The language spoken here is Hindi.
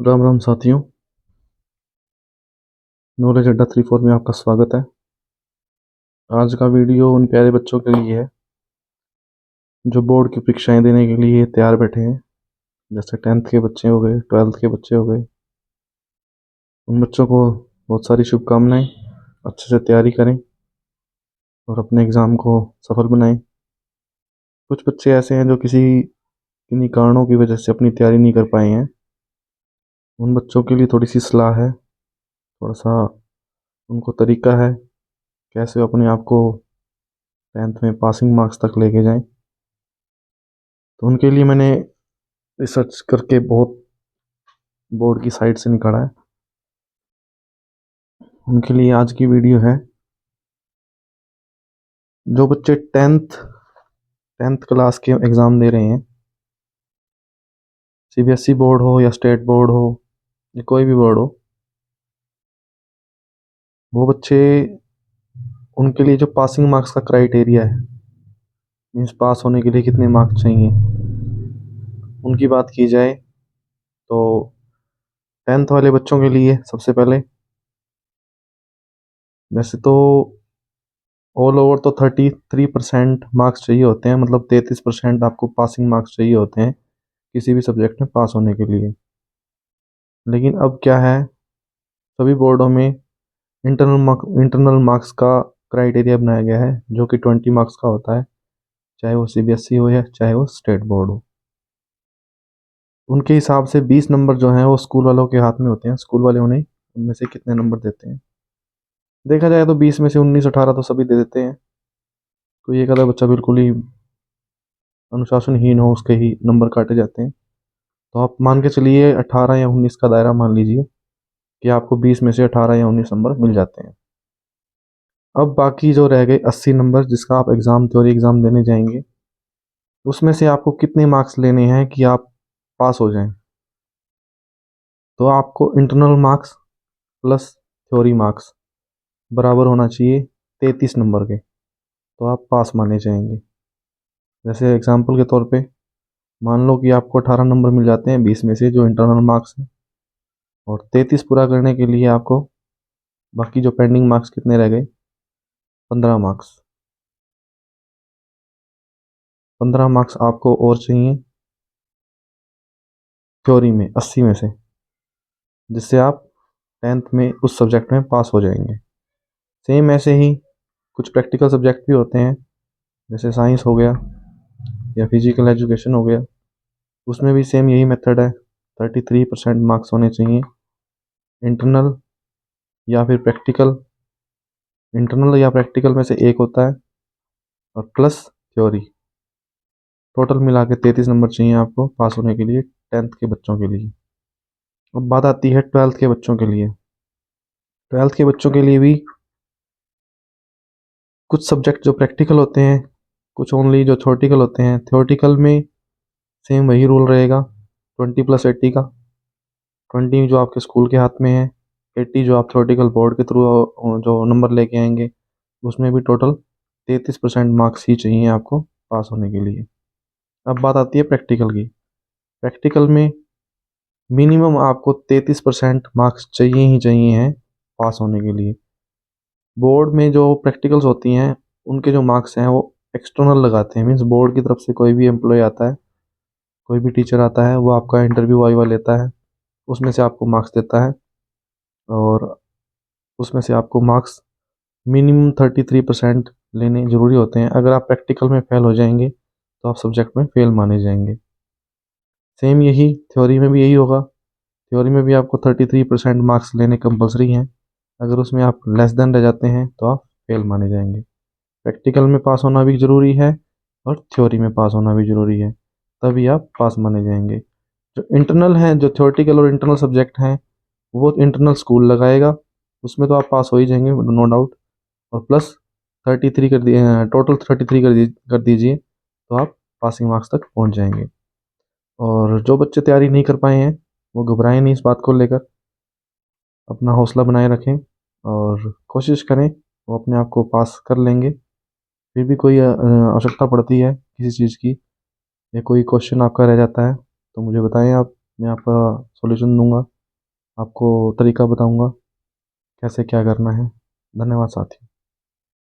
राम राम साथियों। नॉलेज अड्डा 34 में आपका स्वागत है। आज का वीडियो उन प्यारे बच्चों के लिए है जो बोर्ड की परीक्षाएं देने के लिए तैयार बैठे हैं। जैसे 10th के बच्चे हो गए, 12th के बच्चे हो गए। उन बच्चों को बहुत सारी शुभकामनाएं। अच्छे से तैयारी करें और अपने एग्ज़ाम को सफल बनाएं। कुछ बच्चे ऐसे हैं जो किन्हीं कारणों की वजह से अपनी तैयारी नहीं कर पाए हैं। उन बच्चों के लिए थोड़ी सी सलाह है, थोड़ा सा उनको तरीका है कैसे वो अपने आप को 10th में पासिंग मार्क्स तक लेके जाएं। तो उनके लिए मैंने रिसर्च करके बहुत बोर्ड की साइट से निकाला है। उनके लिए आज की वीडियो है। जो बच्चे टेंथ क्लास के एग्ज़ाम दे रहे हैं, सीबीएसई बोर्ड हो या स्टेट बोर्ड हो या कोई भी बोर्ड हो, वो बच्चे, उनके लिए जो पासिंग मार्क्स का क्राइटेरिया है, मीन्स पास होने के लिए कितने मार्क्स चाहिए, उनकी बात की जाए तो 10th वाले बच्चों के लिए सबसे पहले वैसे तो ऑल ओवर तो 33% मार्क्स चाहिए होते हैं, मतलब 33% आपको पासिंग मार्क्स चाहिए होते हैं किसी भी सब्जेक्ट में पास होने के लिए। लेकिन अब क्या है, सभी बोर्डों में इंटरनल मार्क्स का क्राइटेरिया बनाया गया है जो कि 20 मार्क्स का होता है, चाहे वो सीबीएसई हो या चाहे वो स्टेट बोर्ड हो। उनके हिसाब से 20 नंबर जो हैं वो स्कूल वालों के हाथ में होते हैं। स्कूल वाले उन्हें उनमें से कितने नंबर देते हैं। देखा जाए तो 20 में से 19-18 तो सभी दे देते हैं। कोई एक आधा बच्चा बिल्कुल ही अनुशासनहीन हो, उसके ही नंबर काटे जाते हैं। तो आप मान के चलिए 18 या 19 का दायरा मान लीजिए कि आपको 20 में से 18 या 19 नंबर मिल जाते हैं। अब बाकी जो रह गए 80 नंबर जिसका आप थ्योरी एग्ज़ाम देने जाएंगे, उसमें से आपको कितने मार्क्स लेने हैं कि आप पास हो जाएं। तो आपको internal marks plus theory marks बराबर होना चाहिए 33 नंबर के, तो आप पास माने जाएंगे। जैसे एग्जांपल के तौर पे मान लो कि आपको 18 नंबर मिल जाते हैं 20 में से जो इंटरनल मार्क्स हैं, और 33 पूरा करने के लिए आपको बाकी जो पेंडिंग मार्क्स कितने रह गए, 15 मार्क्स। 15 मार्क्स आपको और चाहिए थ्योरी में 80 में से, जिससे आप 10th में उस सब्जेक्ट में पास हो जाएंगे। सेम ऐसे ही कुछ प्रैक्टिकल सब्जेक्ट भी होते हैं, जैसे साइंस हो गया या फिजिकल एजुकेशन हो गया। उसमें भी सेम यही मेथड है, 33% मार्क्स होने चाहिए इंटरनल या फिर प्रैक्टिकल। इंटरनल या प्रैक्टिकल में से एक होता है और प्लस थ्योरी। टोटल मिला के 33 नंबर चाहिए आपको पास होने के लिए 10th के बच्चों के लिए। अब बात आती है 12th के बच्चों के लिए। 12th के बच्चों के लिए भी कुछ सब्जेक्ट जो प्रैक्टिकल होते हैं, कुछ ओनली जो थ्योरेटिकल होते हैं। थ्योरेटिकल में सेम वही रूल रहेगा, 20+80 का। 20 जो आपके स्कूल के हाथ में है, 80 जो आप थ्योरेटिकल बोर्ड के थ्रू जो नंबर लेके आएंगे, उसमें भी टोटल 33% मार्क्स ही चाहिए आपको पास होने के लिए। अब बात आती है प्रैक्टिकल की। प्रैक्टिकल में मिनिमम आपको 33% मार्क्स चाहिए ही चाहिए हैं पास होने के लिए। बोर्ड में जो प्रैक्टिकल्स होती हैं उनके जो मार्क्स हैं वो एक्सटर्नल लगाते हैं, मीन्स बोर्ड की तरफ से कोई भी एम्प्लॉय आता है, कोई भी टीचर आता है, वो आपका इंटरव्यू वाइवा लेता है, उसमें से आपको मार्क्स देता है, और उसमें से आपको मार्क्स मिनिमम 33% लेने ज़रूरी होते हैं। अगर आप प्रैक्टिकल में फेल हो जाएंगे तो आप सब्जेक्ट में फेल माने जाएंगे। सेम यही थ्योरी में भी यही होगा। थ्योरी में भी आपको 33% मार्क्स लेने कंपलसरी हैं। अगर उसमें आप लेस देन रह जाते हैं तो आप फेल माने जाएंगे। प्रैक्टिकल में पास होना भी ज़रूरी है और थ्योरी में पास होना भी ज़रूरी है, तभी आप पास माने जाएंगे। जो इंटरनल हैं, जो थ्योरेटिकल और इंटरनल सब्जेक्ट हैं, वो इंटरनल स्कूल लगाएगा, उसमें तो आप पास हो ही जाएंगे नो डाउट। और प्लस 33 कर दिए, टोटल 33 कर दीजिए तो आप पासिंग मार्क्स तक पहुंच जाएंगे। और जो बच्चे तैयारी नहीं कर पाए हैं वो घबराएं नहीं, इस बात को लेकर अपना हौसला बनाए रखें और कोशिश करें, वो अपने आप को पास कर लेंगे। फिर भी कोई आवश्यकता पड़ती है किसी चीज़ की या कोई क्वेश्चन आपका रह जाता है तो मुझे बताएं आप। मैं आपका सॉल्यूशन दूंगा, आपको तरीका बताऊंगा कैसे क्या करना है। धन्यवाद साथी।